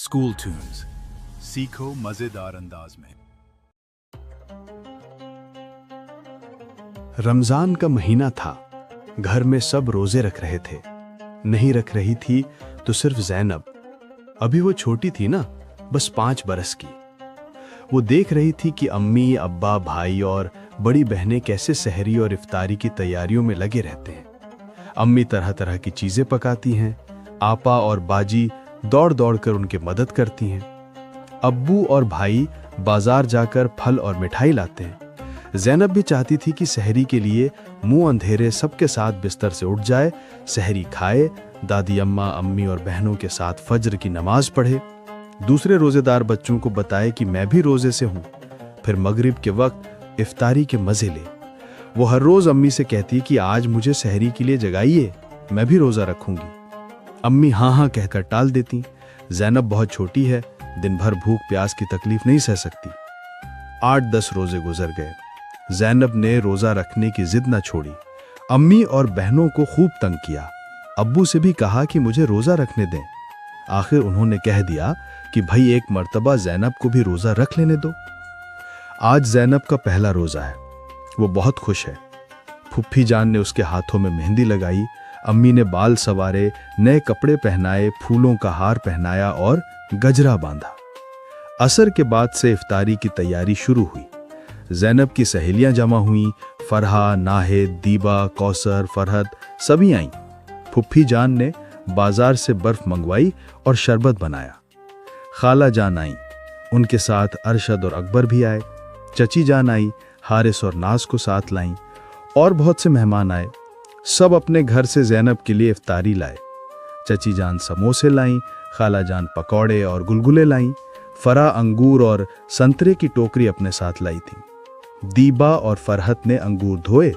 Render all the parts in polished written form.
School tunes, सीखो मजेदार अंदाज में। रमजान का महीना था। घर में सब रोजे रख रहे थे। नहीं रख रही थी तो सिर्फ ज़ैनब। अभी वो छोटी थी ना, बस 5 बरस की। वो देख रही थी कि अम्मी, अब्बा, भाई और बड़ी बहनें कैसे सहरी और इफ्तारी की तैयारियों में लगे रहते हैं। अम्मी तरह तरह की चीजें पकाती हैं, आपा और बाजी दौड़ दौड़ कर उनकी मदद करती हैं। अब्बू और भाई बाजार जाकर फल और मिठाई लाते हैं। ज़ैनब भी चाहती थी कि सहरी के लिए मुंह अंधेरे सबके साथ बिस्तर से उठ जाए, सहरी खाए, दादी अम्मा, अम्मी और बहनों के साथ फज्र की नमाज पढ़े, दूसरे रोजेदार बच्चों को बताए कि मैं भी रोजे से हूं, फिर मगरिब के वक्त इफ्तारी के मजे ले। वो हर रोज अम्मी से कहती कि आज मुझे सहरी के लिए जगाइए, मैं भी रोजा रखूंगी। अम्मी हाँ हाँ कहकर टाल देती। ज़ैनब बहुत छोटी है, दिन भर भूख प्यास की तकलीफ नहीं सह सकती। 8-10 रोजे गुजर गए। ज़ैनब ने रोजा रखने की जिद न छोड़ी। अम्मी और बहनों को खूब तंग किया। अब्बू से भी कहा कि मुझे रोजा रखने दें। आखिर उन्होंने कह दिया कि भाई एक मर्तबा ज़ैनब को भी रोजा रख लेने दो। आज ज़ैनब का पहला रोजा है। वो बहुत खुश है। फुफ्फी जान ने उसके हाथों में मेहंदी लगाई, अम्मी ने बाल संवारे, नए कपड़े पहनाए, फूलों का हार पहनाया और गजरा बांधा। असर के बाद से इफ्तारी की तैयारी शुरू हुई। ज़ैनब की सहेलियां जमा हुईं, फरहा, नाहिद, दीबा, कौसर, फरहत सभी आईं। फुफ्फी जान ने बाजार से बर्फ मंगवाई और शरबत बनाया। खाला जान आई, उनके साथ अरशद और अकबर भी आए। चची जान आई, हारिस और नाज को साथ लाईं और बहुत से मेहमान आए। सब अपने घर से ज़ैनब के लिए इफ्तारी लाए। चची जान समोसे लाईं, खाला जान पकौड़े और गुलगुले लाईं, फरा अंगूर और संतरे की टोकरी अपने साथ लाई थी। दीबा और फरहत ने अंगूर धोए,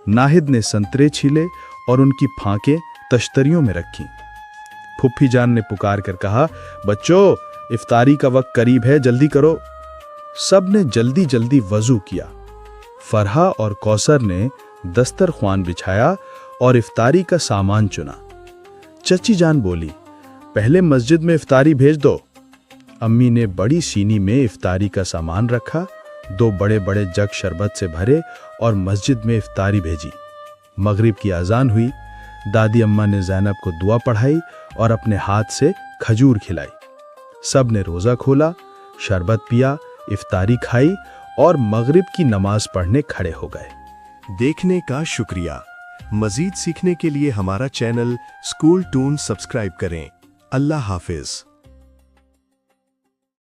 नाहिद ने संतरे छीले और उनकी फांकें तश्तरियों में रखीं। फुफ्फी जान ने पुकार कर कहा, बच्चों इफ्तारी का वक्त करीब है, जल्दी करो। सब ने जल्दी जल्दी वजू किया। फरहा और कौसर ने दस्तरख्वान बिछाया और इफ्तारी का सामान चुना। चची जान बोली, पहले मस्जिद में इफ्तारी भेज दो। अम्मी ने बड़ी सीनी में इफ्तारी का सामान रखा, 2 बड़े बड़े जग शरबत से भरे और मस्जिद में इफ्तारी भेजी। मगरिब की अजान हुई। दादी अम्मा ने ज़ैनब को दुआ पढ़ाई और अपने हाथ से खजूर खिलाई। सब ने रोज़ा खोला, शरबत पिया, इफ्तारी खाई और मगरिब की नमाज पढ़ने खड़े हो गए। देखने का शुक्रिया। मजीद सीखने के लिए हमारा चैनल स्कूल टून सब्सक्राइब करें। अल्लाह हाफिज।